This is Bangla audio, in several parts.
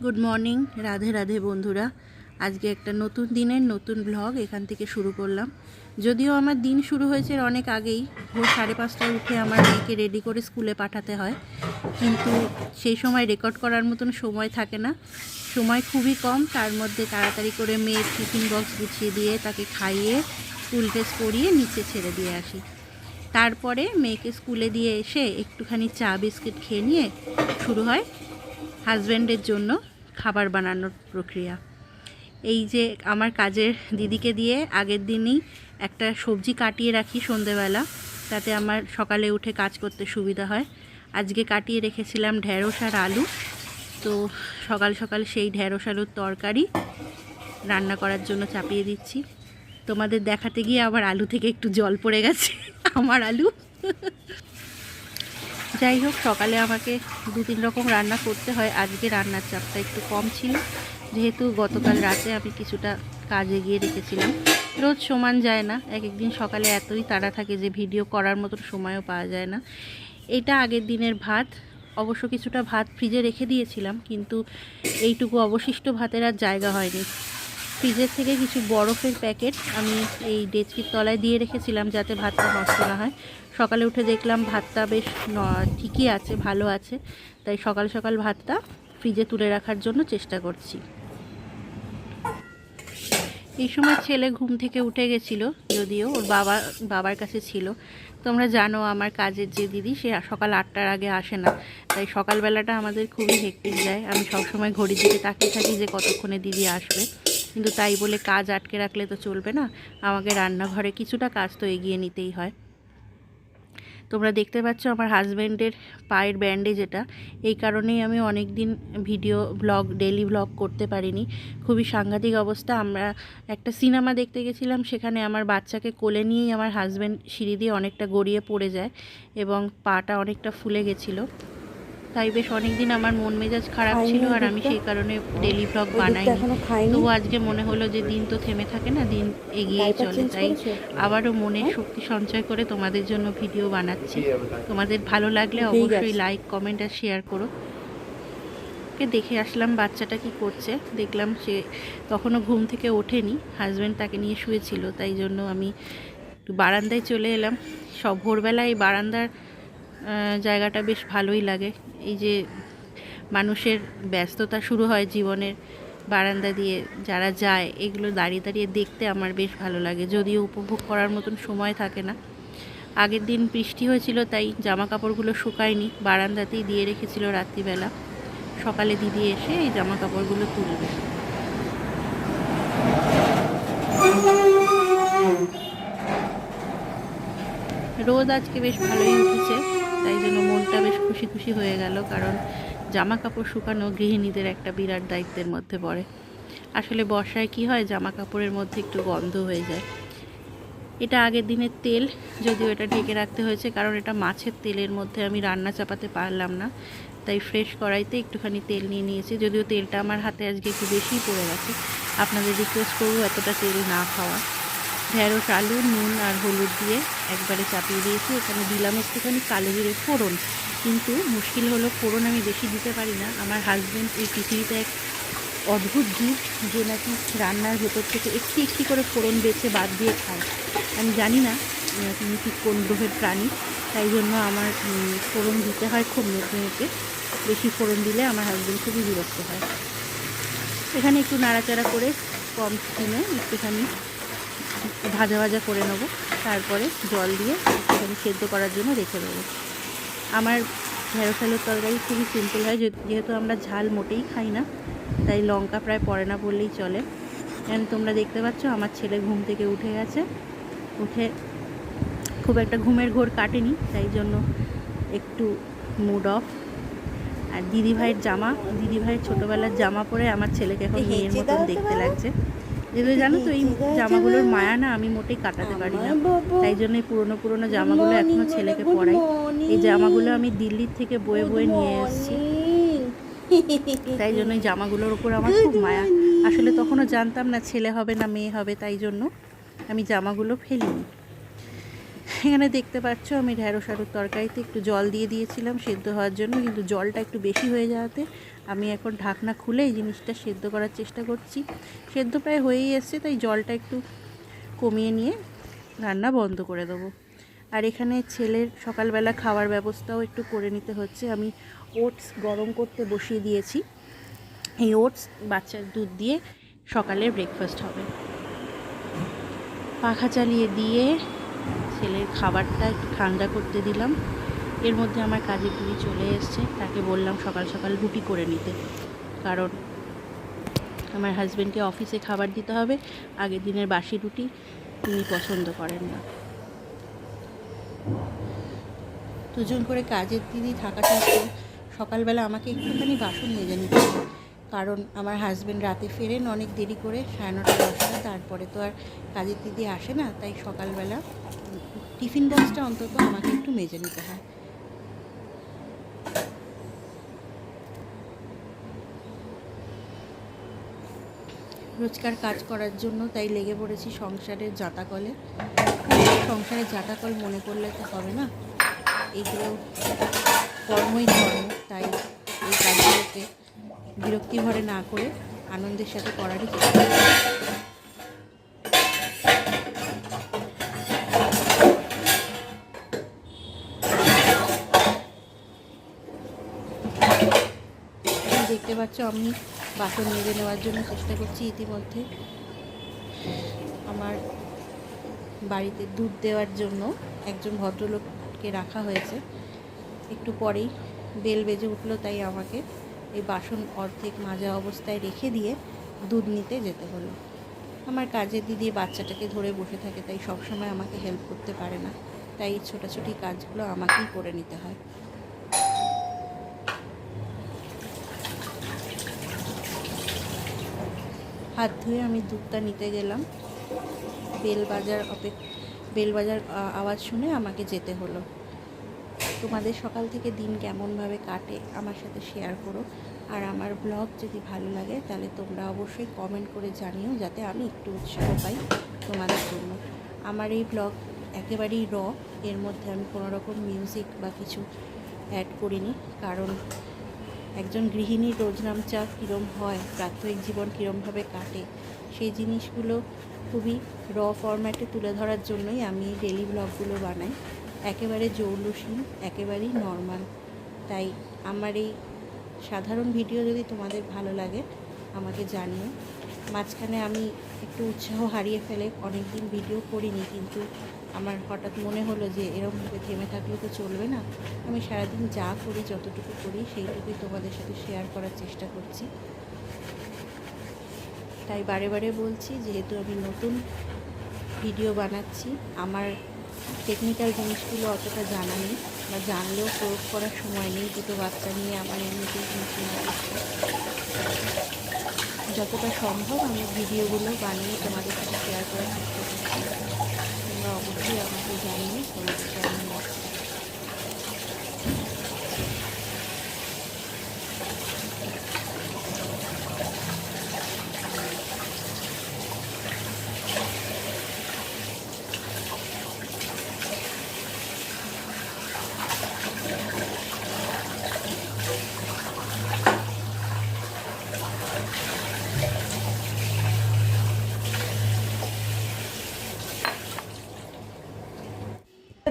গুড মর্নিং, রাধে রাধে বন্ধুরা। আজকে একটা নতুন দিনের নতুন ব্লগ এখান থেকে শুরু করলাম। যদিও আমার দিন শুরু হয়েছে অনেক আগেই, ভোর 5:30টায় উঠে আমার মেয়েকে রেডি করে স্কুলে পাঠাতে হয়, কিন্তু সেই সময় রেকর্ড করার মতন সময় থাকে না। সময় খুবই কম, তার মধ্যে তাড়াতাড়ি করে মেয়ের টিফিন বক্স গুছিয়ে দিয়ে তাকে খাইয়ে স্কুল ড্রেস পরিয়ে নিচে ছেড়ে দিয়ে আসি। তারপরে মেয়েকে স্কুলে দিয়ে এসে একটুখানি চা বিস্কিট খেয়ে নিয়ে শুরু হয় হাজব্যান্ডের জন্য খাবার বানানোর প্রক্রিয়া। এই যে আমার কাজের দিদিকে দিয়ে আগের দিনই একটা সবজি কাটিয়ে রাখি সন্ধেবেলা, তাতে আমার সকালে উঠে কাজ করতে সুবিধা হয়। আজকে কাটিয়ে রেখেছিলাম ঢ্যাঁড়স আর আলু, তো সকাল সকাল সেই ঢ্যাঁড়স আলুর তরকারি রান্না করার জন্য চাপিয়ে দিচ্ছি। তোমাদের দেখাতে গিয়ে আবার আলু থেকে একটু জল পড়ে গেছে আমার আলু। যাই হোক, সকালে আমাকে 2-3 রকম রান্না করতে হয়। আজকে রান্নার চাপটা একটু কম ছিল, যেহেতু গতকাল রাতে আমি কিছুটা কাজে গিয়ে রেখেছিলাম। রোজ সমান যায় না, এক একদিন সকালে এতই তাড়া থাকে যে ভিডিও করার মতন সময়ও পাওয়া যায় না। এটা আগের দিনের ভাত, অবশ্য কিছুটা ভাত ফ্রিজে রেখে দিয়েছিলাম, কিন্তু এইটুকু অবশিষ্ট ভাতের আর জায়গা হয়নি। ফ্রিজের থেকে কিছু বরফের প্যাকেট আমি এই ডেচকির তলায় দিয়ে রেখেছিলাম যাতে ভাতটা নষ্ট না হয়। সকালে উঠে দেখলাম ভাতটা বেশ ঠিকই আছে, ভালো আছে, তাই সকাল সকাল ভাতটা ফ্রিজে তুলে রাখার জন্য চেষ্টা করছি। এই সময় ছেলে ঘুম থেকে উঠে গেছিলো, যদিও ওর বাবার কাছে ছিল। তোমরা জানো আমার কাজের যে দিদি, সে সকাল 8টার আগে আসে না, তাই সকালবেলাটা আমাদের খুবই হেক্টিক যায়। আমি সবসময় ঘড়ির দিকে তাকিয়ে থাকি যে কতক্ষণে দিদি আসবে, কিন্তু তাই বলে কাজ আটকে রাখলে তো চলবে না, আমাকে রান্নাঘরে কিছুটা কাজ তো এগিয়ে নিতেই হয়। তোমরা দেখতে পাচ্ছ আমার হাজব্যান্ডের পায়ের ব্যান্ডেজ, এটা এই কারণেই আমি অনেক দিন ডেইলি ব্লগ করতে পারিনি। খুবই সাংঘাতিক অবস্থা। আমরা একটা সিনেমা দেখতে গেছিলাম, সেখানে আমার বাচ্চাকে কোলে নিয়েই আমার হাজব্যান্ড সিঁড়ি দিয়ে অনেকটা গড়িয়ে পড়ে যায় এবং পাটা অনেকটা ফুলে গেছিলো। তাই বেশ অনেক দিন আমার মন মেজাজ খারাপ ছিল, আর আমি সেই কারণে ডেলি ব্লগ বানাইনি। তবু আজকে মনে হলো যে দিন তো থেমে থাকে না, দিন এগিয়েই চলে, তাই আবারও মনে শক্তি সঞ্চয় করে তোমাদের জন্য ভিডিও বানাচ্ছি। তোমাদের ভালো লাগলে অবশ্যই লাইক, কমেন্ট আর শেয়ার করো। ওকে দেখে আসলাম বাচ্চাটা কি করছে, দেখলাম সে তখনও ঘুম থেকে ওঠেনি, হাজব্যান্ড তাকে নিয়ে শুয়েছিল, তাই জন্য আমি একটু বারান্দায় চলে এলাম। সব ভোরবেলায় এই বারান্দার জায়গাটা বেশ ভালোই লাগে। এই যে মানুষের ব্যস্ততা শুরু হয় জীবনের, বারান্দা দিয়ে যারা যায় এগুলো দাঁড়িয়ে দাঁড়িয়ে দেখতে আমার বেশ ভালো লাগে, যদিও উপভোগ করার মতন সময় থাকে না। আগের দিন বৃষ্টি হয়েছিল, তাই জামা কাপড়গুলো শুকায়নি, বারান্দাতেই দিয়ে রেখেছিল রাত্রিবেলা। সকালে দিদি এসে এই জামা কাপড়গুলো তুলবে। রোদ আজকে বেশ ভালোই উঠেছে, তাই জন্য মনটা বেশ খুশি খুশি হয়ে গেল, কারণ জামা কাপড় শুকানো গৃহিণীদের একটা বিরাট দায়িত্বের মধ্যে পড়ে। আসলে বর্ষায় কি হয়, জামা কাপড়ের মধ্যে একটু গন্ধ হয়ে যায়। এটা আগের দিনের তেল, যদিও এটা ঢেকে রাখতে হয়েছে কারণ এটা মাছের তেলের মধ্যে আমি রান্না চাপাতে পারলাম না, তাই ফ্রেশ কড়াইতে একটুখানি তেল নিয়ে নিয়েছি। যদিও তেলটা আমার হাতে আজকে একটু বেশিই পড়ে গেছে, আপনাদের রিকোয়েস্ট করবো এতটা তেল না খাওয়া। ঢ্যাঁড়স, আলু, নুন আর হলুদ দিয়ে একবারে চাপিয়ে দিয়েছি। এখানে দিলাম একটুখানি কালো জিরে ফোড়ন, কিন্তু মুশকিল হলো ফোড়ন আমি বেশি দিতে পারি না। আমার হাজব্যান্ড এই পৃথিবীতে এক অদ্ভুত জীব, যে নাকি রান্নার ভেতর থেকে একটি একটি করে ফোড়ন বেছে বাদ দিয়ে খায়। আমি জানি না তিনি ঠিক কোন গ্রহের প্রাণী, তাই জন্য আমার ফোড়ন দিতে হয় খুব মেখে মেখে। বেশি ফোড়ন দিলে আমার হাজব্যান্ড খুবই বিরক্ত হয়। এখানে একটু নাড়াচাড়া করে কম স্টিমে একটুখানি ভাজা ভাজা করে নেব, তারপরে জল দিয়ে একটুখানি সেদ্ধ করার জন্য রেখে দেবো। আমার ঢেঁড়স আলুর তরকারি খুবই সিম্পল হয়, যেহেতু আমরা ঝাল মোটেই খাই না, তাই লঙ্কা প্রায় পড়ে না বললেই চলে। তোমরা দেখতে পাচ্ছ আমার ছেলে ঘুম থেকে উঠে গেছে, উঠে খুব একটা ঘুমের ঘোর কাটেনি, তাই জন্য একটু মুড অফ। আর দিদিভাইয়ের ছোটোবেলার জামা পরে আমার ছেলেকে এখন মেয়ের মতন দেখতে লাগছে। যেগুলো জানো তো, এই জামাগুলোর মায়া না আমি মোটেই কাটাতে পারি না, তাই জন্য এই পুরনো জামাগুলো এখনও ছেলেকে পরাই। এই জামাগুলো আমি দিল্লির থেকে বয়ে বয়ে নিয়ে এসেছি, তাই জন্য এই জামাগুলোর ওপর আমার খুব মায়া। আসলে তখনও জানতাম না ছেলে হবে না মেয়ে হবে, তাই জন্য আমি জামাগুলো ফেলিনি। এখানে দেখতে পাচ্ছ আমি ঢ্যাঁড়স আলুর তরকারিতে একটু জল দিয়ে দিয়েছিলাম সেদ্ধ হওয়ার জন্য, কিন্তু জলটা একটু বেশি হয়ে যাওয়াতে আমি এখন ঢাকনা খুলে এই জিনিসটা সেদ্ধ করার চেষ্টা করছি। সেদ্ধ প্রায় হয়েই এসছে, তাই জলটা একটু কমিয়ে নিয়ে রান্না বন্ধ করে দেবো। আর এখানে ছেলের সকালবেলা খাওয়ার ব্যবস্থাও একটু করে নিতে হচ্ছে। আমি ওটস গরম করতে বসিয়ে দিয়েছি। এই ওটস বাচ্চার দুধ দিয়ে সকালের ব্রেকফাস্ট হবে। পাখা চালিয়ে দিয়ে ছেলের খাবারটা একটু ঠান্ডা করতে দিলাম। এর মধ্যে আমার কাজের দিদি চলে এসছে, তাকে বললাম সকাল সকাল রুটি করে নিতে, কারণ আমার হাজব্যান্ডকে অফিসে খাবার দিতে হবে। আগের দিনের বাসি রুটি তিনি পছন্দ করেন না। দুজন করে কাজের দিদি থাকাটা সকালবেলা আমাকে একটুখানি বাসন মেজে নিতে হবে, কারণ আমার হাজব্যান্ড রাতে ফেরেন অনেক দেরি করে, 9:30-10টা, তারপরে তো আর কাজের দিদি আসে না। তাই সকালবেলা টিফিন বক্সটা অন্তত আমাকে একটু মেজে নিতে হয়। রোজকার কাজ করার জন্য তাই লেগে পড়েছি সংসারের জাঁতাকলে। সংসারের জাঁতাকল মনে করলে তো হবে না, এইগুলো কর্মই ধর্ম। তাই এই কাজগুলোকে বিরক্তি ভরে না করে আনন্দের সাথে করারই চেষ্টা করি। দেখতে পাচ্ছ আমি বাসন মেজে নেওয়ার জন্য চেষ্টা করছি। ইতিমধ্যে আমার বাড়িতে দুধ দেওয়ার জন্য একজন ভদ্রলোককে রাখা হয়েছে। একটু পরেই বেল বেজে উঠলো, তাই আমাকে এই বাসন অর্ধেক মাজা অবস্থায় রেখে দিয়ে দুধ নিতে যেতে হলো। আমার কাজের দিদি বাচ্চাটাকে ধরে বসে থাকে, তাই সবসময় আমাকে হেল্প করতে পারে না, তাই ছোটাছুটি কাজগুলো আমাকেই করে নিতে হয়। হাত ধুয়ে আমি দুধটা নিতে গেলাম। বেল বাজার আওয়াজ শুনে আমাকে যেতে হলো। তোমাদের সকাল থেকে দিন কেমনভাবে কাটে আমার সাথে শেয়ার করো। আর আমার ব্লগ যদি ভালো লাগে তাহলে তোমরা অবশ্যই কমেন্ট করে জানিও, যাতে আমি একটু উৎসাহ পাই তোমাদের জন্য। আমার এই ব্লগ একেবারেই এর মধ্যে আমি কোনো রকম মিউজিক বা কিছু অ্যাড করিনি, কারণ একজন গৃহিণীর রোজনামচা কীরম হয়, প্রাত্যহিক জীবন কীরমভাবে কাটে, সেই জিনিসগুলো খুবই ফরম্যাটে তুলে ধরার জন্যই আমি ডেলি ব্লগগুলো বানাই। একেবারে জৌলুসীন, একেবারেই নর্মাল। তাই আমার এই সাধারণ ভিডিও যদি তোমাদের ভালো লাগে আমাকে জানিও। মাঝখানে আমি একটু উৎসাহ হারিয়ে ফেলে অনেক দিন ভিডিও করিনি, কিন্তু আমার হঠাৎ মনে হলো যে এরকমভাবে থেমে থাকলে তো চলবে না। আমি সারাদিন যা করি, যতটুকু করি, সেইটুকুই তোমাদের সাথে শেয়ার করার চেষ্টা করছি। তাই বারে বারে বলছি, যেহেতু আমি নতুন ভিডিও বানাচ্ছি, আমার টেকনিক্যাল জিনিসগুলো অতটা জানা নেই, বা জানলেও প্রয়োগ করার সময় নেই। দুটো বাচ্চা নিয়ে আমার এমনিতেই যতটা সম্ভব আমি ভিডিওগুলো বানিয়ে তোমাদের সাথে শেয়ার করার চেষ্টা করছি। তোমরা অবশ্যই আমাকে জানিয়ে তোমাদের কেমন লাগছে।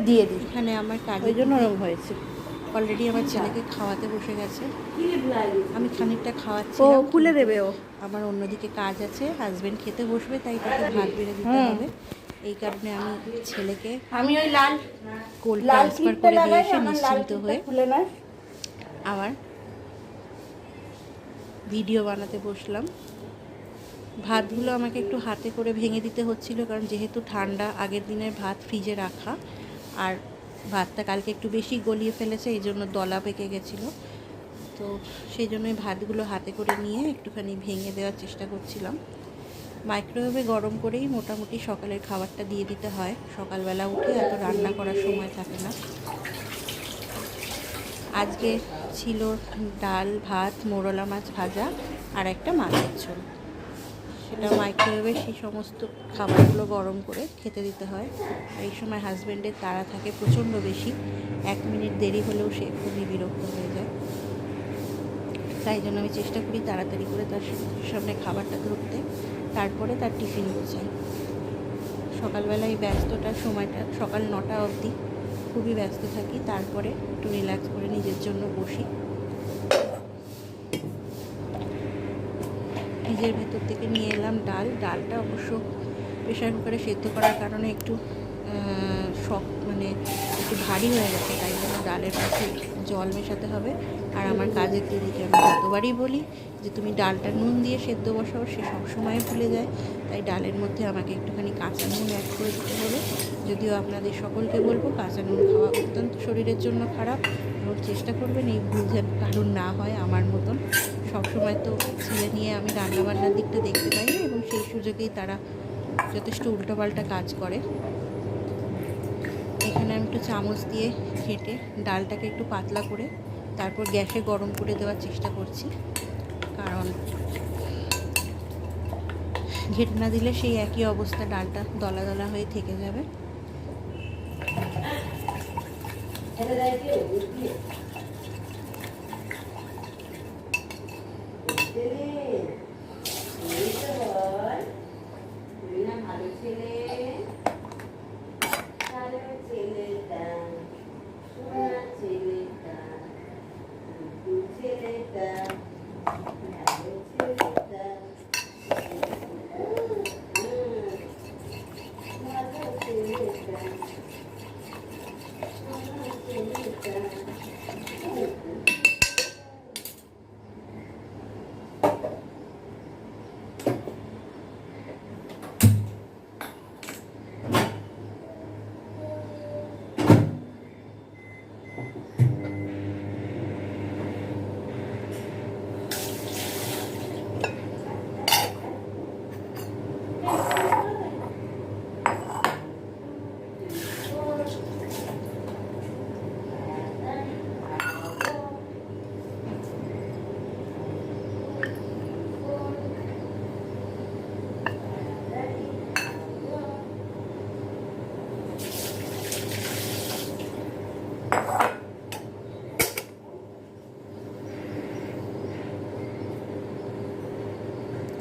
দিয়ে দিই, এখানে আমার কাজ ওই জন্য নরম হয়েছে। অলরেডি আমার ছেলেকে খাওয়াতে বসে গেছে, আমি খানিকটা খাওয়াচ্ছি। ও খুলে দেবে, ও আমার অন্যদিকে কাজ আছে, হাজবেন্ড খেতে বসবে, তাই তাকে ভাত বেড়ে দিতে হবে। এই কারণে আমি ছেলেকে ওই লাল কোল্ড ট্রান্সফার করে দিয়ে এসে নিশ্চিন্ত হয়ে আবার ভিডিও বানাতে বসলাম। ভাতগুলো আমাকে একটু হাতে করে ভেঙে দিতে হচ্ছিল, কারণ যেহেতু ঠান্ডা, আগের দিনের ভাত ফ্রিজে রাখা, আর ভাতটা কালকে একটু বেশি গলিয়ে ফেলেছে, এই জন্য দলা পেকে গেছিলো। তো সেই জন্যই ভাতগুলো হাতে করে নিয়ে একটুখানি ভেঙে দেওয়ার চেষ্টা করছিলাম। মাইক্রোওয়েভে গরম করেই মোটামুটি সকালের খাবারটা দিয়ে দিতে হয়। সকালবেলা উঠে এত রান্না করার সময় থাকে না। আজকে ছিল ডাল, ভাত, মোরলা মাছ ভাজা আর একটা মাছের ঝোল। সেটা মাইক্রোওয়েভে সেই সমস্ত খাবারগুলো গরম করে খেতে দিতে হয়। আর এই সময় হাজব্যান্ডের তাড়া থাকে প্রচণ্ড বেশি, 1 মিনিট দেরি হলেও সে খুবই বিরক্ত হয়ে যায়। তাই জন্য আমি চেষ্টা করি তাড়াতাড়ি করে তার সামনে খাবারটা ধরতে, তারপরে তার টিফিন গোছাই। সকালবেলা এই ব্যস্তটা সময়টা সকাল 9টা অবধি খুবই ব্যস্ত থাকি, তারপরে একটু রিল্যাক্স করে নিজের জন্য বসি। নিজের ভেতর থেকে নিয়ে এলাম ডালটা অবশ্য প্রেশার কুকারে সেদ্ধ করার কারণে একটু মানে একটু ভারী হয়ে গেছে, তাই জন্য ডালের মধ্যে জল মেশাতে হবে। আর আমার কাজের দিদিকে আমি যতবারই বলি যে তুমি ডালটা নুন দিয়ে সেদ্ধ বসাও, সে সবসময় ভুলে যায়। তাই ডালের মধ্যে আমাকে একটুখানি কাঁচা নুন অ্যাড করে দিতে হবে। যদিও আপনাদের সকলকে বলবো কাঁচা নুন খাওয়া অত্যন্ত শরীরের জন্য খারাপ, এবং চেষ্টা করবেন এই ভুল যেন কারণ না হয় আমার মতন। সবসময় তো ছেলে নিয়ে আমি রান্নাবান্নার দিকটা দেখতে পাই না, এবং সেই সুযোগেই তারা যথেষ্ট উল্টোপাল্টা কাজ করে। এখানে আমি একটু চামচ দিয়ে ঘেঁটে ডালটাকে একটু পাতলা করে তারপর গ্যাসে গরম করে দেওয়ার চেষ্টা করছি, কারণ ঘেঁটে না দিলে সেই একই অবস্থা, ডালটা দলা দলা হয়ে থেকে যাবে।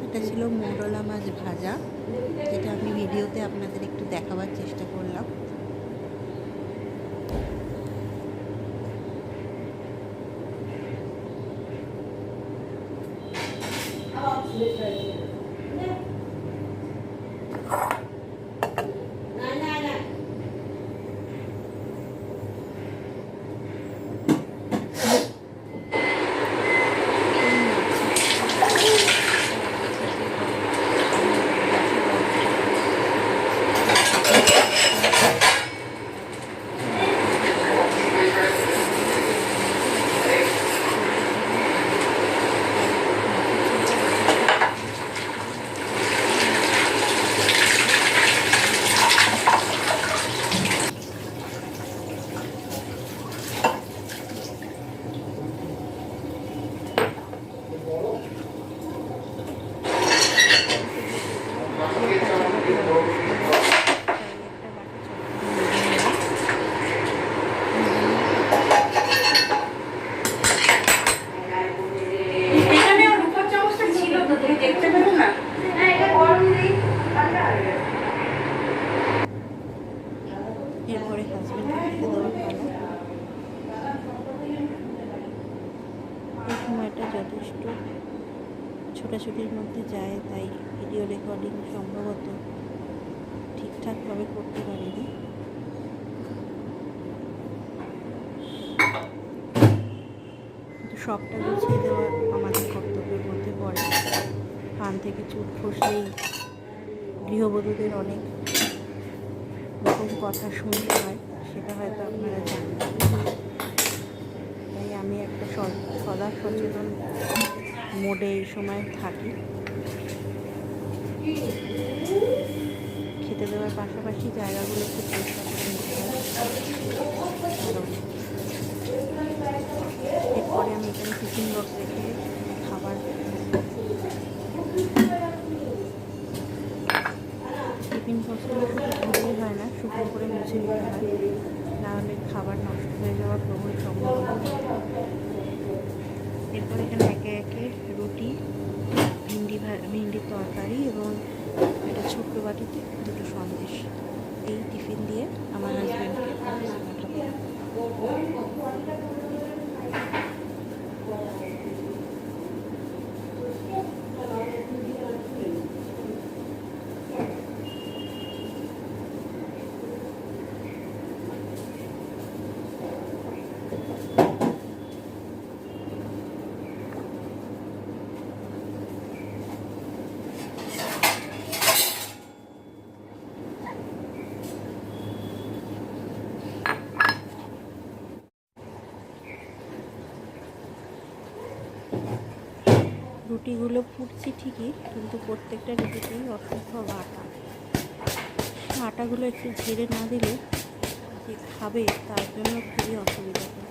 এটা ছিল মোরলা মাছ ভাজা, যেটা আমি ভিডিওতে আপনাদের একটু দেখাবার চেষ্টা করলাম। এরপরে হাজব্যান্ডকে খেতে দেওয়ার পালা। এই সময়টা যথেষ্ট ছোটাছুটির মধ্যে যায়, তাই ভিডিও রেকর্ডিং সম্ভবত ঠিকঠাকভাবে করতে পারিনি। কিন্তু সবটা গুছিয়ে দেওয়া আমাদের কর্তব্যের মধ্যে পড়ে। কান থেকে চুল খসলেই গৃহবধূদের অনেক রকম কথা শুনতে হয়, সেটা হয়তো আপনারা জানেন। তাই আমি একটা সদা সচেতন মোডে এই সময় থাকি। খেতে দেওয়ার পাশাপাশি জায়গাগুলো একটু পরিষ্কার করে নিতে হয়, কারণ এরপরে আমি এখানে টিফিন বক্স রেখে খাবার টিফিন বক্সগুলো শুধু ধুলেই হয় না, শুকনো করে মুছে নিতে হয়, নাহলে খাবার নষ্ট হয়ে যাওয়ার প্রবল সম্ভাবনা। এরপর এখানে একে ছোট্ট বাটিতে দুটো সন্দেশ। এই টিফিন দিয়ে আমার হাজব্যান্ডকে অফিসে পাঠাবো। রুটিগুলো ফুটছে ঠিকই, কিন্তু প্রত্যেকটা রুটিতেই অসম্ভব আটা। আটাগুলো একটু ঝেড়ে না দিলে যে খাবে তার জন্য খুবই অসুবিধা হয়।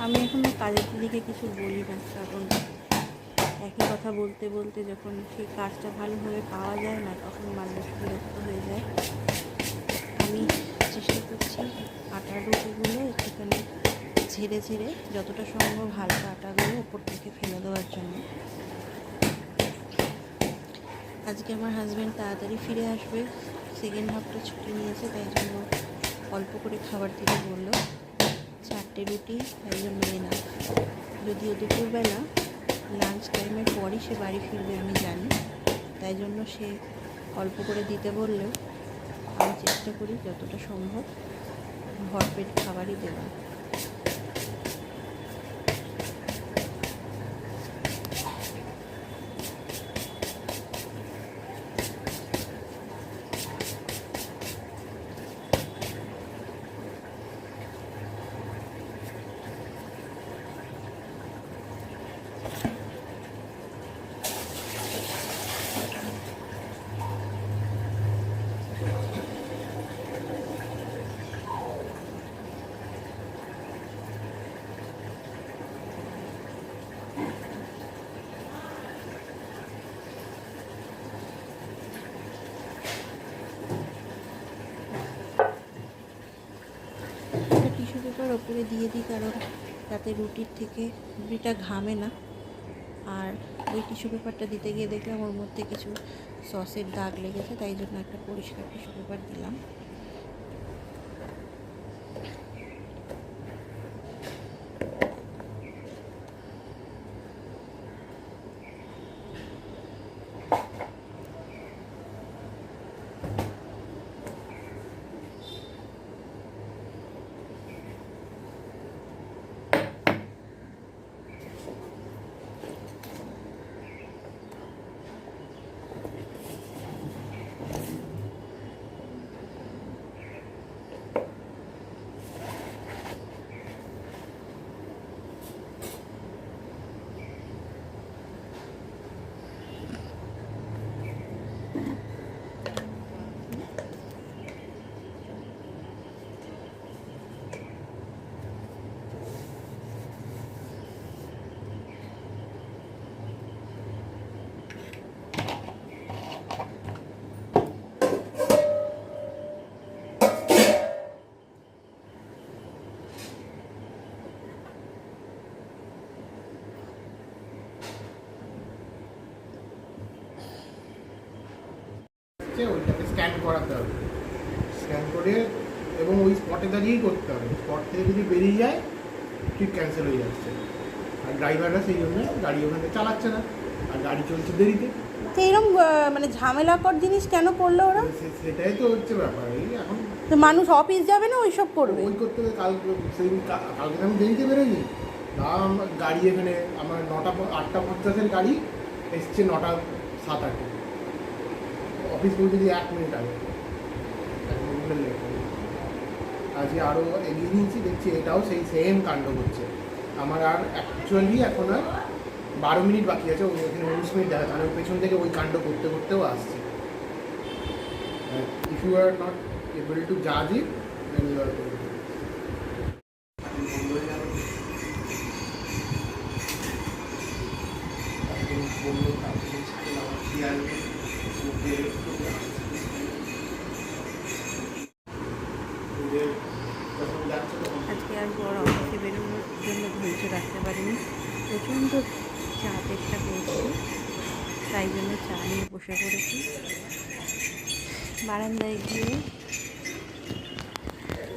আমি এখনও কাজের দিকে কিছু বলি না, কারণ একই কথা বলতে বলতে যখন সেই কাজটা ভালোভাবে পাওয়া যায় না, তখন মানুষ বিরক্ত হয়ে যায়। আমি চেষ্টা করছি আটার রুটিগুলো একটুখানি ঝেড়ে ঝেড়ে যতটা সম্ভব হালকা আটাগুলো উপর থেকে ফেলে দেওয়ার জন্য। আজকে আমার হাজব্যান্ড তাড়াতাড়ি ফিরে আসবে, সেকেন্ড হাফটা ছুটি নিয়েছে, তাই জন্য অল্প করে খাবার দিতে বললো। 4টে রুটি, তাই জন্য না। যদিও দুপুরবেলা লাঞ্চ টাইমের পরই সে বাড়ি ফিরবে আমি জানি, তাই জন্য সে অল্প করে দিতে বললেও আমি চেষ্টা করি যতটা সম্ভব ভরপেট খাবারই দেওয়ার। টিস্যু পেপার ওপরে দিয়ে দিই, কারণ তাতে রুটির থেকে রুটিটা ঘামে না। আর ওই টিস্যু পেপারটা দিতে গিয়ে দেখলাম ওর মধ্যে কিছু সসের দাগ লেগেছে, তাই জন্য একটা পরিষ্কার টিস্যু পেপার দিলাম। ওইটাকে স্ক্যান করাতে হবে, স্ক্যান করে এবং ওই স্পটে দাঁড়িয়েই করতে হবে। স্পট থেকে যদি বেরিয়ে যায় ঠিক ক্যান্সেল হয়ে যাচ্ছে। আর ড্রাইভাররা সেই জন্য গাড়ি ওখানে চালাচ্ছে না, আর গাড়ি চলছে দেরিতে। তো এরকম মানে ঝামেলাকর জিনিস কেন করলো ওরা? সেটাই তো হচ্ছে ব্যাপার। এই এখন তো মানুষ অফিস যাবে না ওইসব করবে? ওই করতে হবে। কালকে আমি দেরিতে বেরোয়নি না, গাড়ি এখানে আমার 8:50 গাড়ি এসছে 9:07-8। অফিস পৌঁছে দিয়ে 1 মিনিট আগে, 1 মিনিটের লেট। আজকে আরও এগিয়ে নিয়েছি, দেখছি এটাও সেই সেম কাণ্ড করছে। আমার আর অ্যাকচুয়ালি এখন আর 12 মিনিট বাকি আছে, ওই এখানে 19 মিনিট দেখা, মানে পেছন থেকে ওই কাণ্ড করতে করতেও আসছে। If you are not able to জাজ ইট, দেন ইউ আর আজকে আর বড় অফিসে বেরোনোর জন্য ধৈর্য রাখতে পারিনি, প্রচণ্ড চাপ একটা পেয়েছি। তাই জন্য চা নিয়ে বসে পড়েছি। বারান্দায় গিয়ে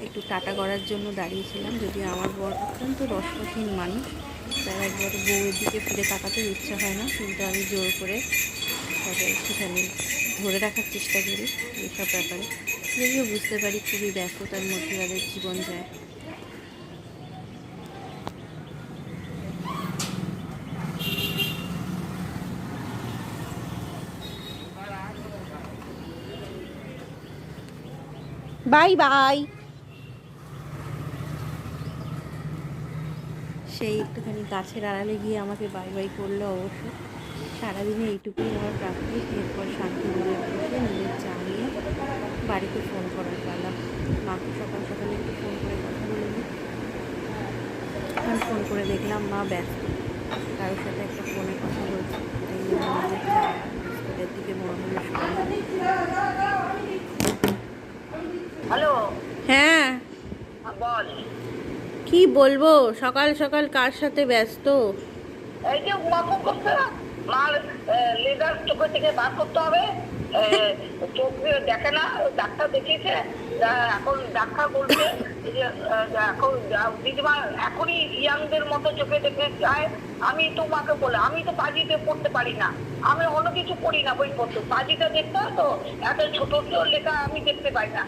একটু টাটা করার জন্য দাঁড়িয়েছিলাম, যদিও আমার বর অত্যন্ত রসহীন মানুষ, তার একবার বউয়ের দিকে ফিরে তাকাতেও ইচ্ছা হয় না, কিন্তু আমি জোর করে তাকে একটুখানি ধরে রাখার চেষ্টা করি এইসব ব্যাপারে। যদিও বুঝতে পারি খুবই ব্যস্ততার মধ্যে তাদের জীবন যায়। Bye bye. সেই একটুখানি গাছের আড়ালে গিয়ে আমাকে বাই বাই করলো অবশ্য। সারাদিনে এইটুকুই আমার প্রাপ্তি। এরপর শান্তি করে বসে নিজের চা নিয়ে বাড়িতে ফোন করার পালা। মাকে সকাল সকালে একটু ফোন করে কথা বলে নিই। এখন ফোন করে দেখলাম মা ব্যস্ত, কারোর সাথে একটা ফোনে কথা বলছে। এই জন্য নিজের চা বিস্কুটের দিকে মনোনিবেশ করলাম। হ্যালো, হ্যাঁ বল। কি বলবো, সকাল সকাল কার সাথে ব্যস্ত? এই যে উমাকু করছে না, মার লেজার চোখে থেকে বার করতে হবে। চোখ দিয়ে দেখে না, ডাক্তার দেখিয়েছে। এখন ডাক্তার বলছে যে এখন দিদিমা এখনই ইয়াংদের মতো চোখে দেখে যায়। আমি তো মাকে বলে, আমি তো পাজিতে পড়তে পারি না, আমি অন্য কিছু পড়ি না বইপত্র, পাজিটা দেখতে হয় তো, এত ছোট লেখা আমি দেখতে পাই না।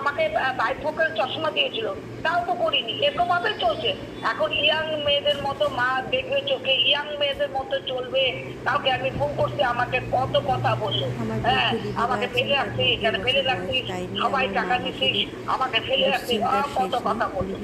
আমাকে বাইফোকেল চশমা দিয়েছিল, তাও তো করিনি। এরকম ভাবে চলছে। এখন ইয়াং মেয়েদের মতো মা দেখবে চোখে, ইয়াং মেয়েদের মতো চলবে। কাউকে আমি ফোন করছি, আমাকে কত কথা বললো। হ্যাঁ, আমাকে ফেলে রাখছি, এখানে ফেলে রাখছি, সবাই টাকা নিচ্ছিস, আমাকে ফেলে রাখছি, কত কথা বললো।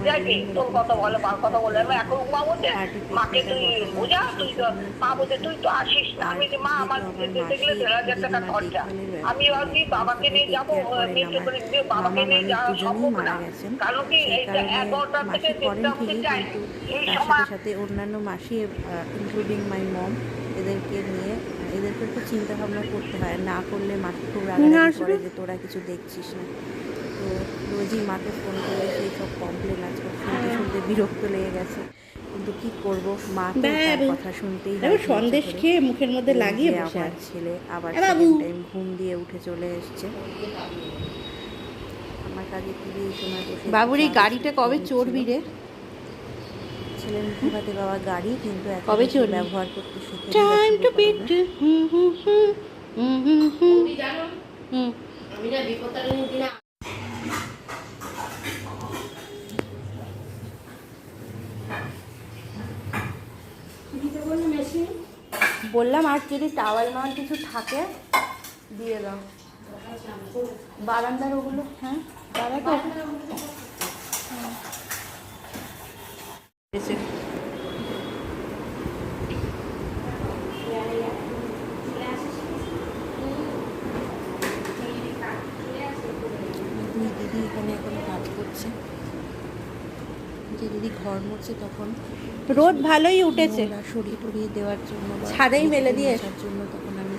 যাই তোর কথা বলে, মার কথা বলে। আমি এখন মা বলছে মাকে তুই বোঝা, তুই তো মা বলছে তুই তো আসিস না। আমি যে মা আমার যেতে গেলে 1,500 টাকা খরচা। আমি ভাবছি বাবাকে নিয়ে যাবো, মেয়েকে করে দিয়ে বাবাকে নিয়ে যাওয়া সম্ভব না। কারণ কি এইটা 11টা থেকে দেখতে হবে যাই এই তার সময়। সাথে সাথে অন্যান্য মাসি ইনক্লুডিং মাই মম এদেরকে নিয়ে এদেরকে একটু চিন্তা ভাবনা করতে হয়, না করলে মাকে খুব রাগারাগি করে যে তোরা কিছু দেখছিস না। তো রোজই মাকে ফোন করে সেই সব কমপ্লেন আজকে শুনতে শুনতে বিরক্ত লেগে গেছে, কিন্তু কি করব, মা তো তার কথা শুনতেই হবে। সন্দেশ খেয়ে মুখের মধ্যে লাগিয়ে বসে আমার আছে। ছেলে আবার বাবু। সেকেন্ড টাইম ঘুম দিয়ে উঠে চলে এসছে। আমার কাজে টিভি এই সময় বসে বাবুর এই গাড়িটা কবে চড়বি রে? ছেলে মুখে ভাতে বাবা গাড়ি, কিন্তু এখন কবে চড়বি? ব্যবহার করতে শিখে টাইম টু বিট বললাম আর যদি টাওয়াল মাল কিছু থাকে দিয়ে দাও। বারান্দার ওগুলো, হ্যাঁ দাঁড়া তো। দুই দিদি এখানে এখন কাজ করছে। যে দিদি ঘর মুছছে তখন রোদ ভালোই উঠেছে, নোংরা সরিয়ে টরিয়ে দেওয়ার জন্য বা ছাদেই মেলে দিয়ে আসার জন্য তখন আমি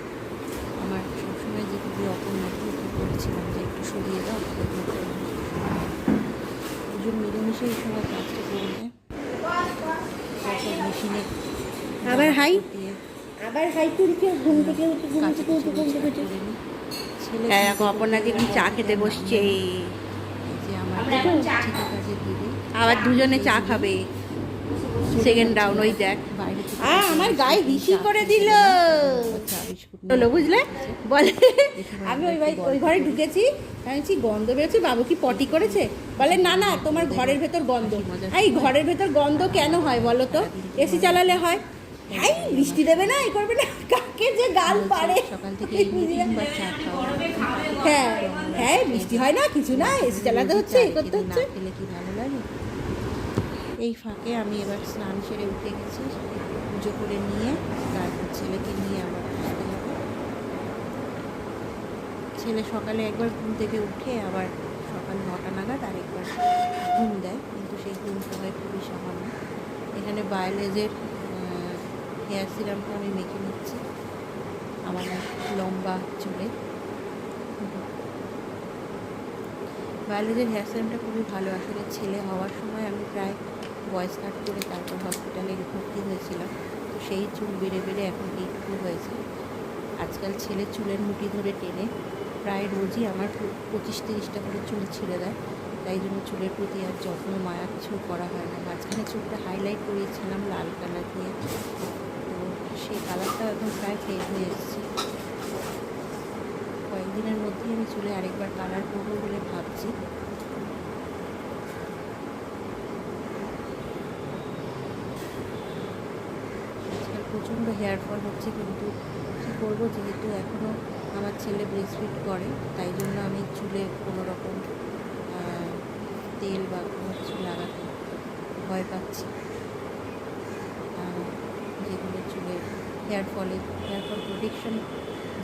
আমার সবসময় যে দিদি অপর্ণাকে বলছিলাম যে একটু সরিয়ে দাও, দুজন মিলেমিশে এই সময় কাজটা করে দেয়। তারপর মেশিনে আবার হাই দিয়ে আবার হাই তুলছে, ঘুম থেকে উঠে ঘুম কাজ থেকে উঠে ঘুম থেকে উঠে। ছেলে হ্যাঁ দেখো অপর্ণাদি এখন চা খেতে বসছে, এই যে আমার ঠিকা কাজের দিদি আবার দুজনে চা খাবে। সেকেন্ড ডাউন ওই দেখ, বাইরে থেকে আমার গায়ে ঋষি করে দিল চা বিস্কুট হলো, বুঝলে? বলে আমি আমরা একটু ওই গল্প ঘরে করি। ঢুকেছি, আমি বলছি গন্ধ বেরোচ্ছে, বাবু কি পটি করেছে? বলে না না, তোমার ঘরের ভেতর গন্ধ। এই ঘরের ভেতর গন্ধ কেন হয় বলো তো? এসি চালালে হয়। হাই বৃষ্টি দেবে না, এই করবে না, কাকে যে গাল পারে। সকাল থেকে এই নিয়ে তিনবার চা খাওয়া। হ্যাঁ হ্যাঁ, বৃষ্টি হয় না, কিছু না, এসি চালাতে হচ্ছে, এই করতে না হচ্ছে। খেলে কি ভালো লাগে? এই ফাঁকে আমি এবার স্নান সেরে উঠে গেছি, পুজো করে নিয়ে তারপর ছেলেকে নিয়ে আবার আসতে হবে। ছেলে সকালে একবার ঘুম থেকে উঠে আবার সকাল 9টা নাগাদ আরেকবার ঘুম দেয়, কিন্তু সেই ঘুমটা হয় খুবই সামান্য। এখানে বায়োলেজের হেয়ার সিরামটা আমি মেখে নিচ্ছি আমার লম্বা চুলে। বায়োলজির হেয়ার সিরামটা খুবই ভালো। আসলে ছেলে হওয়ার সময় আমি প্রায় ভয়েস কাট করে তারপর হসপিটালে ভর্তি হয়েছিলাম, তো সেই চুল বেড়ে বেড়ে এখন এইটুকু হয়েছে। আজকাল ছেলে চুলের মুঠি ধরে টেনে প্রায় রোজই আমার 25-30টা করে চুল ছিঁড়ে দেয়, তাই জন্য চুলের প্রতি আর যত্ন মায়া কিছু করা হয় না। মাঝখানে চুলটা হাইলাইট করিয়েছিলাম লাল কালার দিয়ে, তো সেই কালারটা এখন প্রায় ফেড হয়ে এসেছে। কয়েকদিনের মধ্যেই আমি চুলে আরেকবার কালার করবো বলে ভাবছি। আজকাল প্রচণ্ড হেয়ার ফল হচ্ছে, কিন্তু কী করবো, যেহেতু এখনও আমার ছেলে ব্রেস্টফিড করে, তাই জন্য আমি চুলে কোনো রকম তেল বা কোনো কিছু লাগাতে ভয় পাচ্ছি। যেগুলো চুলে হেয়ার ফল প্রোটেকশন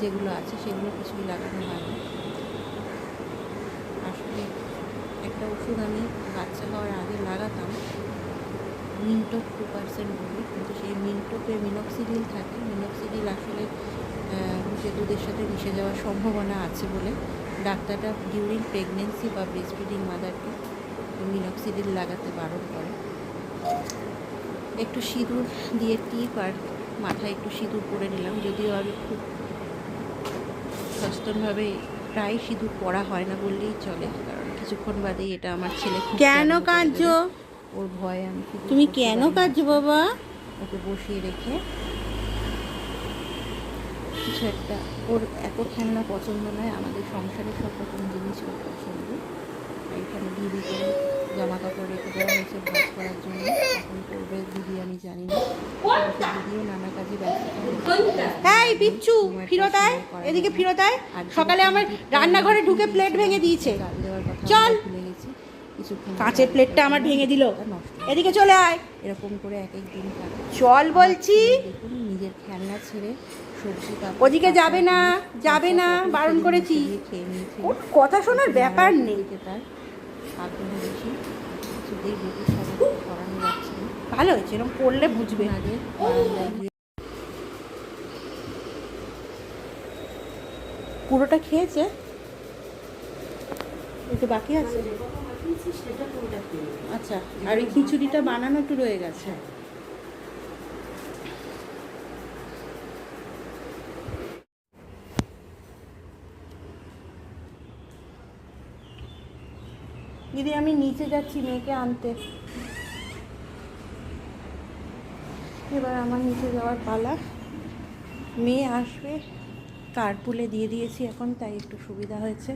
যেগুলো আছে সেগুলো কিছুই লাগানো হয় না। আসলে একটা ওষুধ আমি বাচ্চা হওয়ার আগে লাগাতাম, মিন্টোপ 2% বলে, কিন্তু সেই মিন্টোপে মিনক্সিডিল থাকে। মিনক্সিডিল আসলে যে দুধের সাথে মিশে যাওয়ার সম্ভাবনা আছে বলে ডাক্তাররা ডিউরিং প্রেগনেন্সি বা ব্রেস্টফিডিং মাদারকে মিনক্সিডিল লাগাতে বারণ করে। একটু সিঁদুর দিয়ে টিপ আর মাথায় একটু সিঁদুর পরে নিলাম, যদিও আমি খুব সচেতনভাবে প্রায় সিঁদুর পরা হয় না বললেই চলে, কারণ কিছুক্ষণ বাদেই এটা আমার ছেলে কেন কাঁদছো? ওর ভয়ে আমি তুমি কেন কাঁদছো বাবা? ওকে বসিয়ে রেখে কিছু একটা, ওর এত খেলনা পছন্দ নয়, আমাদের সংসারে সব রকম জিনিস ওর পছন্দ। এখানে দিদি করে জামা কাপড় রেখে দেওয়া হয়েছে ভাজ করার জন্য, এখন করবে দিদি আমি জানি না। দিদিও নানা কাজে ব্যস্ত। এই বিচ্ছু ফিরত আয়, এদিকে ফিরত আয়। সকালে আমার রান্নাঘরে ঢুকে প্লেট ভেঙে দিয়েছে। গাল দেওয়ার কথা চল। ভুলে গেছি। কিছুক্ষণ কাঁচের প্লেটটা আমার ভেঙে দিল। এদিকে চলে আয়। এরকম করে এক এক দিন কাটে। চল বলছি। দেখুন নিজের খেলনা ছেড়ে সবজি ওদিকে যাবে না, যাবে না, বারণ করেছি। খেয়ে নিয়েছি। ওর কথা শোনার ব্যাপার নেই। তার আগ্রহ বেশি, কিছুতেই বুকের সাথে করানো যাচ্ছে না। ভালো হয়েছে, এরকম করলে বুঝবে। আগে বারান্দায় গিয়ে পুরোটা খেয়েছে, একটু বাকি আছে। আচ্ছা, আর ওই খিচুড়িটা বানানো একটু রয়ে গেছে। দিদি আমি নিচে যাচ্ছি মেয়েকে আনতে। এবার আমার নিচে যাওয়ার পালা। মেয়ে আসবে, কার্পুলে দিয়ে দিয়েছি এখন, তাই একটু সুবিধা হয়েছে।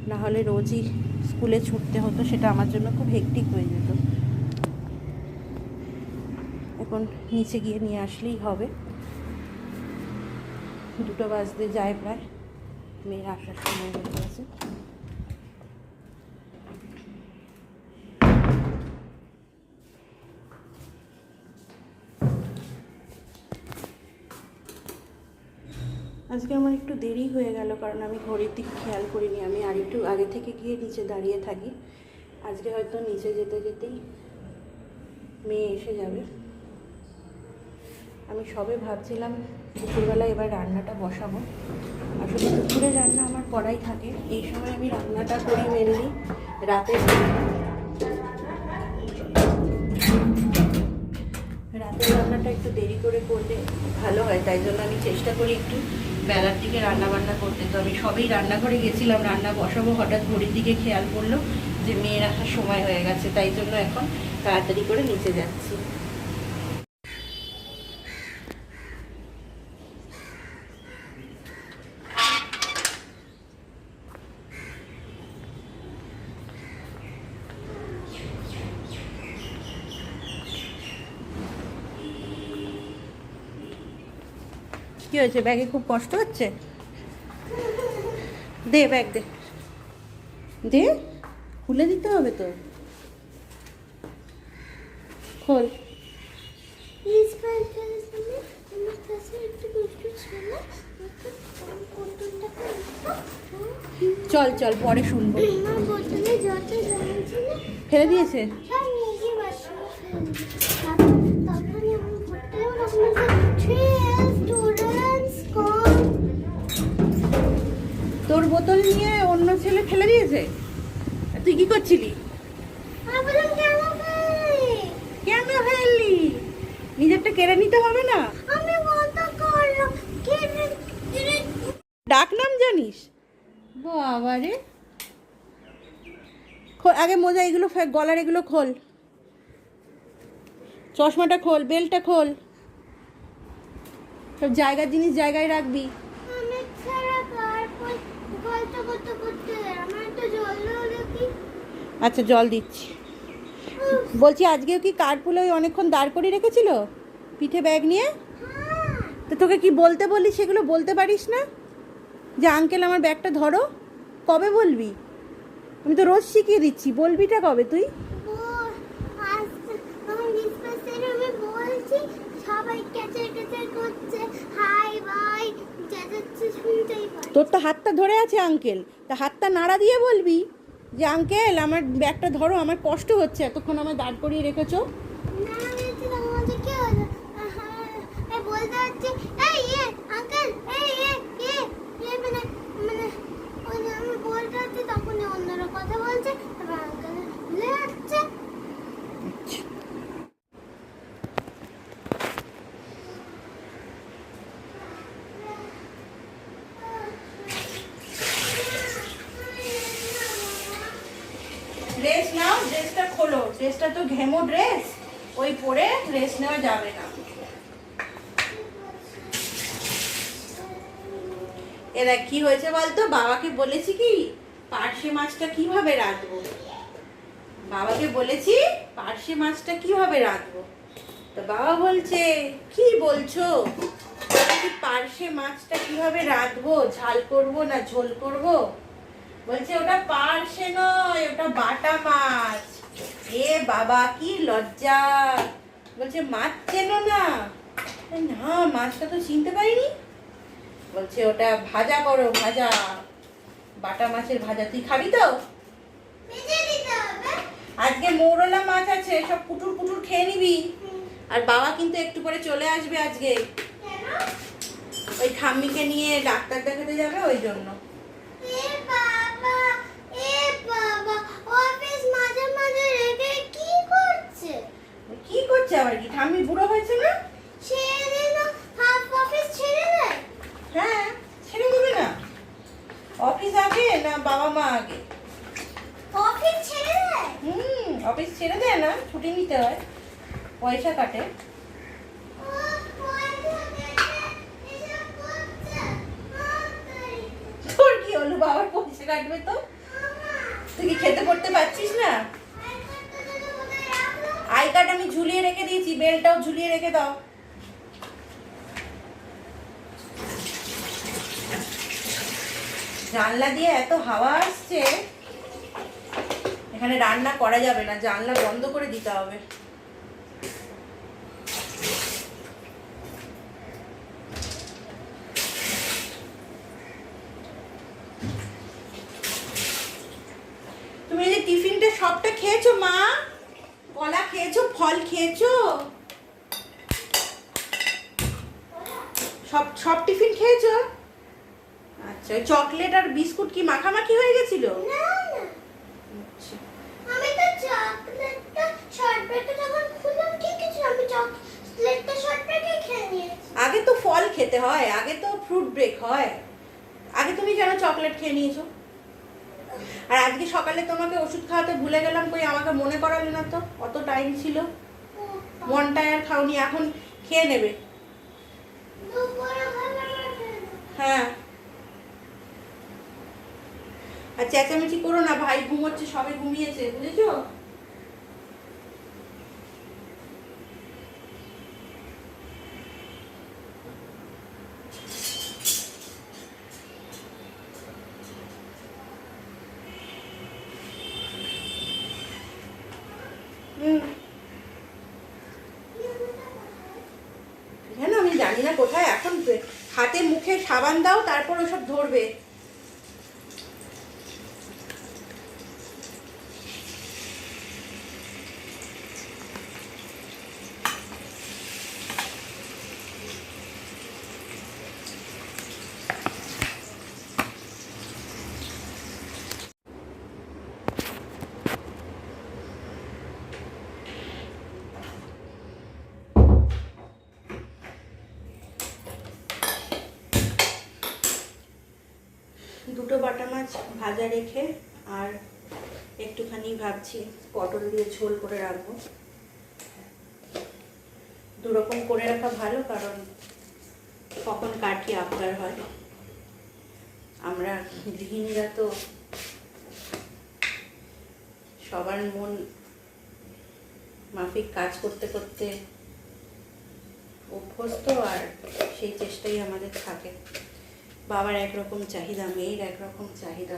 না হলে রোজই স্কুলে ছুটতে হতো, সেটা আমার জন্য খুব হেক্টিক হয়ে যেত। এখন নিচে গিয়ে নিয়ে আসলেই হবে। 2টা বাজতে যায় প্রায়, মেয়ের আসার সময় হয়ে গেছে। আজকে আমার একটু দেরি হয়ে গেল, কারণ আমি ঘড়ির দিকে খেয়াল করিনি। আমি আর একটু আগে থেকে গিয়ে নিচে দাঁড়িয়ে থাকি। আজকে হয়তো নিচে যেতে যেতেই মেয়ে এসে যাবে। আমি সবে ভাবছিলাম দুপুরবেলা এবার রান্নাটা বসাবো। আসলে দুপুরের রান্না আমার করাই থাকে, এই সময় আমি রান্নাটা করি মেনলি রাতের রান্নাটা একটু দেরি করে করলে ভালো হয়, তাই জন্য আমি চেষ্টা করি একটু বেলার দিকে রান্না বান্না করতে। তো আমি সবেই রান্নাঘরে গেছিলাম, রান্না বসাবো, হঠাৎ ঘড়ির দিকে খেয়াল করলো যে মেয়ের আসার সময় হয়ে গেছে, তাই জন্য এখন তাড়াতাড়ি করে নিচে যাচ্ছি। কি হয়েছে, ব্যাগে খুব কষ্ট হচ্ছে? দে ব্যাগ দে, দে, খুলে দিতে হবে তো। খোল। চল চল, পরে শুনবো। ফেলে দিয়েছে? তোর বোতল নিয়ে অন্য ছেলে ফেলে দিয়েছে? তুই কি করছিলি? কেন ফেললি? নিজেরটা কেড়ে নিতে হবে না? বাবা রে, আগে মোজা এগুলো গলার এগুলো খোল, চশমাটা খোল, বেল্টটা খোল, সব জায়গার জিনিস জায়গায় রাখবি। আচ্ছা জল দিচ্ছি। বলছি আজকেও কি কার্পুল ওই অনেকক্ষণ দাঁড় করিয়ে রেখেছিল পিঠে ব্যাগ নিয়ে? তো তোকে কি বলতে বলি সেগুলো বলতে পারিস না? যে আঙ্কেল আমার ব্যাগটা ধরো, কবে বলবি? আমি তো রোজ শিখিয়ে দিচ্ছি, বলবিটা কবে তুই? তোর তো হাতটা ধরে আছে আঙ্কেল, তা হাতটা নাড়া দিয়ে বলবি যে আঙ্কেল আমার ব্যাগটা ধরো, আমার কষ্ট হচ্ছে, এতক্ষণ আমার দাঁড় করিয়ে রেখেছো। ড্রেস নাও, ড্রেসটা খোলো, ড্রেসটা তো ঘেমো ড্রেস, ওই পরে ড্রেস নেওয়া যাবে না। এরা কি হয়েছে বলতো, বাবাকে বলেছি কি পার্শে মাছটা কিভাবে রাঁধবো, বাবাকে বলেছি পার্শে মাছটা কিভাবে রাঁধবো, তো বাবা বলছে কি বলছো, পার্শে মাছটা কিভাবে রাঁধবো, ঝাল করবো না ঝোল করবো? বলছে ওটা পার্শে নয়, ওটা বাটা মাছ। এ বাবা কি লজ্জা! বলছে মাছ চেনো না? না মাছটা তো চিনতে পারিনি। বলছে ওটা ভাজা করো, ভাজা, বাটা মাছের ভাজা। তুই খাবি তো? আজকে মৌরলা মাছ আছে, সব পুটুর পুটুর খেয়ে নিবি। আর বাবা কিন্তু একটু পরে চলে আসবে আজকে, ওই ঠাম্মিকে নিয়ে ডাক্তার দেখাতে যাবে, ওই জন্য। কি করছে আবার? কি ঠাম্মি বুড়ো হয়েছে না? হ্যাঁ ছেড়ে দেবে না। অফিস আগে না বাবা মা আগে? অফিস ছেড়ে দেয় না, ছুটি নিতে হয়, পয়সা কাটে। তোর কি হলো, বাবার পয়সা কাটবে তো? তুই কি খেতে পড়তে পারছিস না? আই কার্ড আমি ঝুলিয়ে রেখে দিয়েছি, বেলটাও ঝুলিয়ে রেখে দাও। জানলা দিয়ে এত হাওয়া আসছে, এখানে রান্না করা যাবে না, জানলা বন্ধ করে দিতে হবে। তুমি এই যে টিফিনটা সবটা খেয়েছো মা? কলা খেয়েছো, ফল খেয়েছো, সব টিফিন খেয়েছো? আচ্ছা, ওই চকলেট আর বিস্কুট কি মাখামাখি হয়ে গেছিল? আচ্ছা, আমি তো চকলেটটা শর্টব্রেডটা যখন খুললাম ঠিক আছে, আমি চকলেটটা শর্টব্রেডই খেয়ে নিয়েছি। আগে তো ফল খেতে হয়, আগে তো ফ্রুট ব্রেক হয়, আগে তুমি কেন চকলেট খেয়ে নিয়েছো? আর আজকে সকালে তোমাকে ওষুধ খাওয়াতে ভুলে গেলাম, কই আমাকে মনে করালে না তো, অত টাইম ছিল, মনটায় আর খাওনি, এখন খেয়ে নেবে। হ্যাঁ, আর চেঁচামেচি করো না, ভাই ঘুমোচ্ছে, সবে ঘুমিয়েছে, বুঝেছো? কেন আমি জানি না কোথায়, এখন হাতে মুখে সাবান দাও, তারপর ওসব ধরবে। দুটো বাটা মাছ ভাজা রেখে আর একটুখানি ভাবছি পটল দিয়ে ঝোল করে রাখবো। দুরকম করে রাখা ভালো, কারণ কখন কার কি আবদার হয়। আমরা গৃহিণীরা তো সবার মন মাফিক কাজ করতে করতে অভ্যস্ত, আর সেই চেষ্টাই আমাদের থাকে। বাবার একরকম চাহিদা, মেয়ের একরকম চাহিদা,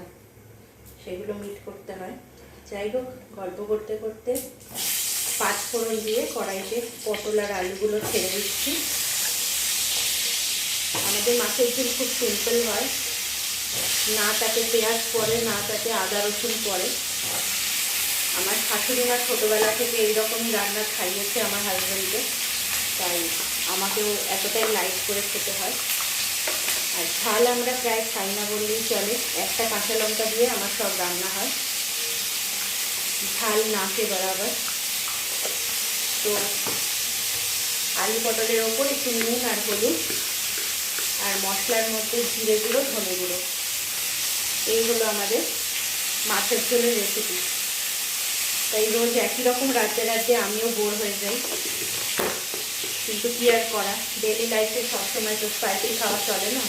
সেগুলো মিট করতে হয়। যাই হোক, গল্প করতে করতে 5 ফোড়ন দিয়ে কড়াইতে পটল আর আলুগুলো ছেড়ে দিচ্ছি। আমাদের মাছের ঝোল খুব সিম্পল হয়, না তাতে পেঁয়াজ পড়ে, না তাতে আদা রসুন পড়ে। আমার শাশুড়ি মা ছোটোবেলা থেকে এইরকমই রান্না খাইয়েছে আমার হাজব্যান্ডকে, তাই আমাকেও এতটাই লাইট করে খেতে হয়। আর ঝাল আমরা প্রায় খাই না বললেই চলে, একটা কাঁচা লঙ্কা দিয়ে আমার সব রান্না হয়, ঝাল নাকে বরাবর। তো আলু পটলের ওপর একটু নুন আর হলুদ, আর মশলার মধ্যে জিরে গুঁড়ো, ধনে গুঁড়ো, এই হলো আমাদের মাছের ঝোলের রেসিপি। তাই রোজ একই রকম রাজ্যে রাজ্যে আমিও বোর হয়ে যাই, কিন্তু কি আর করা, ডেলি লাইফে সবসময় তো স্পাইসি খাওয়া চলে না।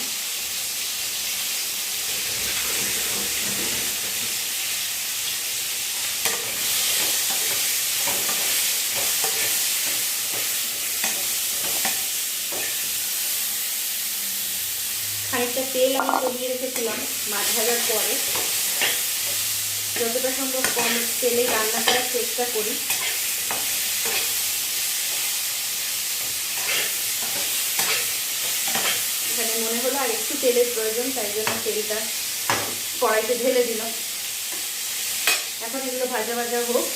খানিকটা তেল আমি কমিয়ে রেখেছিলাম মাছ ভাজার পরে, যতটা সম্ভব কম তেলে রান্না করার চেষ্টা করি। এখানে মনে হলো আর একটু তেলের প্রয়োজন, তাই জন্য তেলটা কড়াইতে ঢেলে দিলাম। এখন এগুলো ভাজা ভাজা হোক,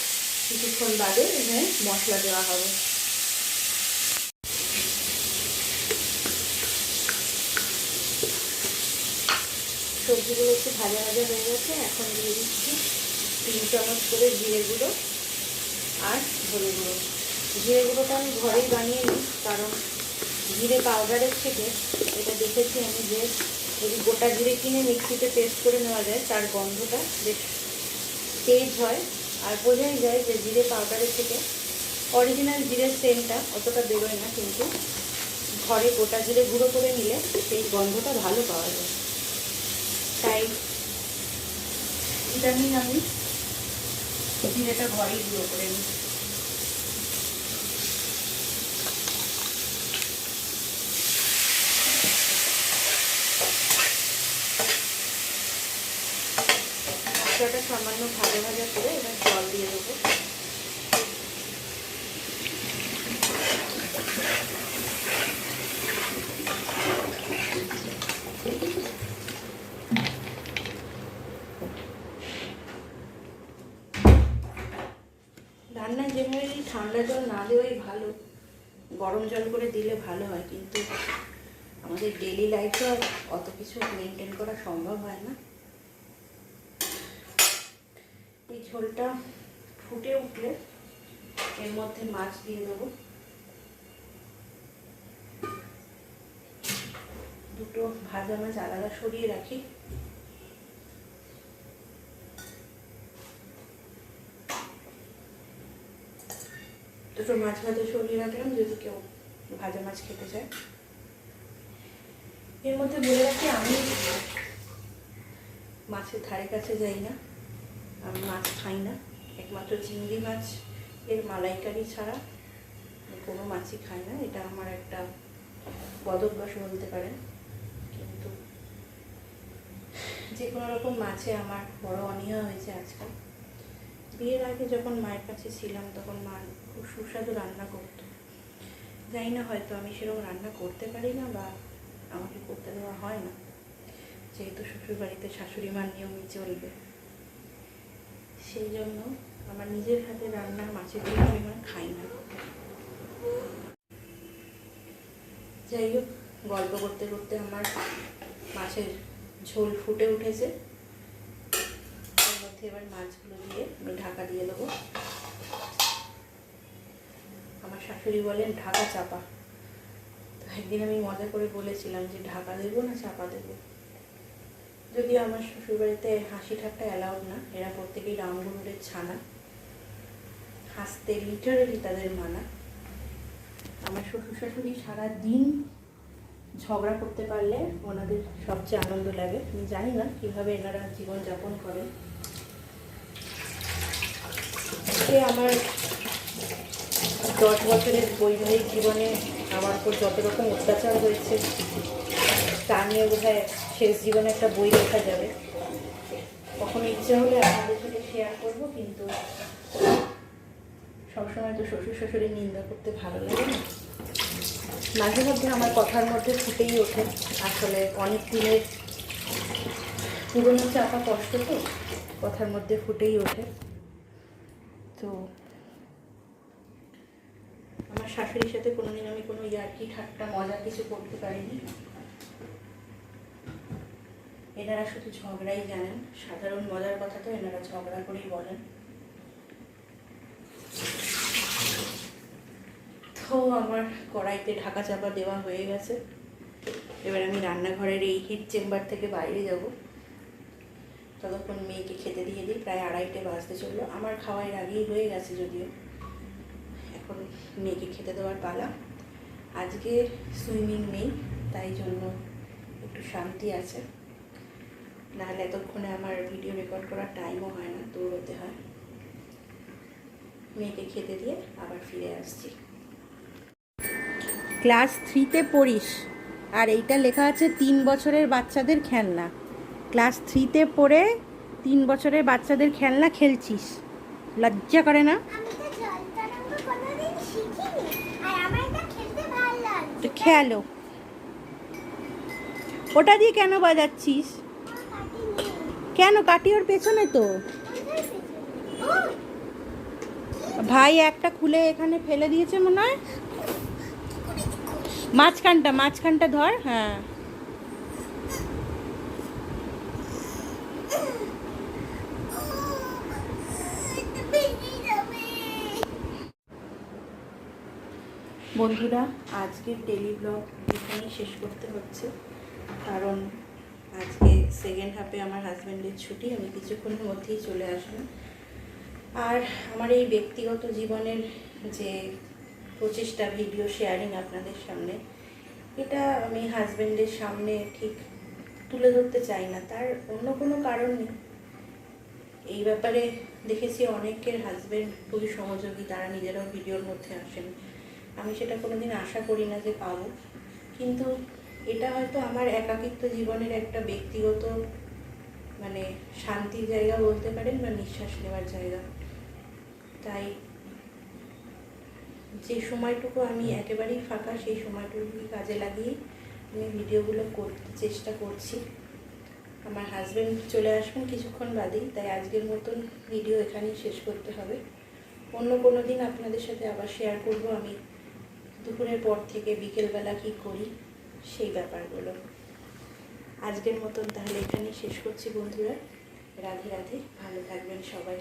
কিছুক্ষণ বাদে এখানে মশলা দেওয়া হবে। সবজিগুলো একটু ভাজা ভাজা হয়ে গেছে, এখন দিয়ে দিচ্ছি 3 চামচ করে জিরে গুঁড়ো আর ধনে গুঁড়ো। জিরে গুঁড়োটা আমি ঘরেই বানিয়ে নিই, কারণ জিরে পাউডারের থেকে এটা দেখেছি আমি যে যদি গোটা জিরে কিনে মিক্সিতে পেস্ট করে নেওয়া যায়, তার গন্ধটা বেশ তেজ হয়, আর বোঝাই যায় যে জিরে পাউডারের থেকে অরিজিনাল জিরের সেন্টটা অতটা বেরোয় না, কিন্তু ঘরে গোটা জিরে গুঁড়ো করে নিলে সেই গন্ধটা ভালো পাওয়া যায়। তাই ইদানিং আমি জিরেটা ঘরেই গুঁড়ো করে নিই। মশলাটা সামান্য ভাজা ভাজা করে এবার জল দিয়ে দেবো। রান্নায় জেনারেলি ঠান্ডা জল না দেওয়াই ভালো, গরম জল করে দিলে ভালো হয়, কিন্তু আমাদের ডেলি লাইফে অত কিছু মেনটেন করা সম্ভব হয় না। এই ঝোলটা ফুটে উঠলে এর মধ্যে মাছ দিয়ে দেবো। দুটো ভাজা মাছ আলাদা সরিয়ে রাখি। দুটো মাছ ভাজা সরিয়ে রাখলাম, যদি কেউ ভাজা মাছ খেতে চায়। এর মধ্যে বলে রাখি, আমি মাছের ধারে কাছে যাই না, আমি মাছ খাই না। একমাত্র চিংড়ি মাছ এর মালাইকারি ছাড়া কোনো মাছই খাই না। এটা আমার একটা বদভ্যাস বলতে পারেন, কিন্তু যে কোনো রকম মাছে আমার বড় অনীহা হয়েছে আজকাল। বিয়ের আগে যখন মায়ের কাছে ছিলাম, তখন মা খুব সুস্বাদু রান্না করতো। জানি না, হয়তো আমি সেরকম রান্না করতে পারি না, বা আমাকে করতে দেওয়া হয় না, যেহেতু শ্বশুরবাড়িতে শাশুড়ি মার নিয়মই চলবে। সেই জন্য আমার নিজের হাতে রান্নার মাছের ঝোল আমি খাই না। যাই হোক, গল্প করতে করতে আমার মাছের ঝোল ফুটে উঠেছে। এর মধ্যে এবার মাছগুলো দিয়ে আমি ঢাকা দিয়ে দেবো। আমার শাশুড়ি বলেন ঢাকা চাপা। তো একদিন আমি মজা করে বলেছিলাম যে ঢাকা দেবো না চাপা দেবো। যদিও আমার শ্বশুরবাড়িতে হাসি ঠাট্টা অ্যালাউড না, এরা প্রত্যেকেই রামগরুরের ছানা, হাসতে লিটারেলি তাদের মানা। আমার শ্বশুর শাশুড়ি সারাদিন ঝগড়া করতে পারলে ওনাদের সবচেয়ে আনন্দ লাগে। আমি জানি না কীভাবে এনারা জীবনযাপন করেন। সে আমার 10 বছরের বৈবাহিক জীবনে আমার উপর যত রকম অত্যাচার হয়েছে তা নিয়ে বোধহয় শেষ জীবনে একটা বই লেখা যাবে। কখনো ইচ্ছে হলে আপনাদের সাথে শেয়ার করবো, কিন্তু সবসময় তো শ্বশুর শাশুড়ির নিন্দা করতে ভালো লাগে না। মাঝে মধ্যে আমার কথার মধ্যে ফুটেই ওঠে, আসলে অনেক দিনের পুরনো চাপা কষ্ট তো কথার মধ্যে ফুটেই ওঠে। তো আমার শাশুড়ির সাথে কোনোদিন আমি কোনো ইয়ার্কি ঠাট্টা মজা কিছু করতে পারিনি। এনারা শুধু ঝগড়াই জানেন, সাধারণ মজার কথা তো এনারা ঝগড়া করেই বলেন। তো আমার কড়াইতে ঢাকা চাপা দেওয়া হয়ে গেছে। এবার আমি রান্নাঘরের এই হিট চেম্বার থেকে বাইরে যাব। ততক্ষণ মেয়েকে খেতে দিয়ে দিই, প্রায় 2:30 বাজতে চললো। আমার খাওয়ার আগেই হয়ে গেছে যদিও। এখন মেয়েকে খেতে দেওয়ার পালা। আজকে সুইমিং নেই, তাই জন্য একটু শান্তি আছে, নাহলে এতক্ষণে আমার ভিডিও রেকর্ড করার টাইমও হয় না, দৌড়তে হয়। মেয়েকে খেতে দিয়ে আবার ফিরে আসছি। ক্লাস 3-তে পড়িস আর এইটা লেখা আছে 3 বছরের বাচ্চাদের খেলনা। ক্লাস 3-তে পড়ে 3 বছরের বাচ্চাদের খেলনা খেলছিস, লজ্জা করে না? আমি তো জল তরঙ্গ কোনোদিন শিখিনি, আর আমার এটা খেলতে ভালো লাগে। তো খেলো। ওটা দিয়ে কেন বাজাচ্ছিস? কাটি নেই। কেন কাটি? ওর পেছনে তো কোথায় পেছনে? ও, ভাই একটা খুলে এখানে ফেলে দিয়েছে মনে হয়। মাঝখানটা ধর। হ্যাঁ, এটা ভেঙে যাবে। বন্ধুরা, আজকের ডেলি ব্লগ এখানেই শেষ করতে হচ্ছে, কারণ আজকে সেকেন্ড হাফে আমার হাজব্যান্ডের ছুটি, আমি কিছুক্ষণের মধ্যেই চলে আসবেন। আর আমার এই ব্যক্তিগত জীবনের যে প্রচেষ্টা ভিডিও শেয়ারিং আপনাদের সামনে, এটা আমি হাজব্যান্ডের সামনে ঠিক তুলে ধরতে চাই না, তার অন্য কোনো কারণ নেই। এই ব্যাপারে দেখেছি অনেকের হাজব্যান্ড খুবই সহযোগী, তারা নিজেরাও ভিডিওর মধ্যে আসেন। আমি সেটা কোনোদিন আশা করি না যে পাবো, কিন্তু এটা হয়তো আমার একাকিত্ব জীবনের একটা ব্যক্তিগত মানে শান্তির জায়গা বলতে পারেন, বা নিঃশ্বাস নেওয়ার জায়গা। তাই যে সময়টুকু আমি একেবারেই ফাঁকা, সেই সময়টুকুই কাজে লাগিয়ে আমি ভিডিওগুলো করতে চেষ্টা করছি। আমার হাজব্যান্ড চলে আসবেন কিছুক্ষণ বাদেই, তাই আজকের মতন ভিডিও এখানেই শেষ করতে হবে। অন্য কোনো দিন আপনাদের সাথে আবার শেয়ার করব আমি দুপুরের পর থেকে বিকেলবেলা কী করি সেই ব্যাপারগুলো। আজকের মতন তাহলে এখানেই শেষ করছি বন্ধুরা। রাধে রাধে, ভালো থাকবেন সবাই।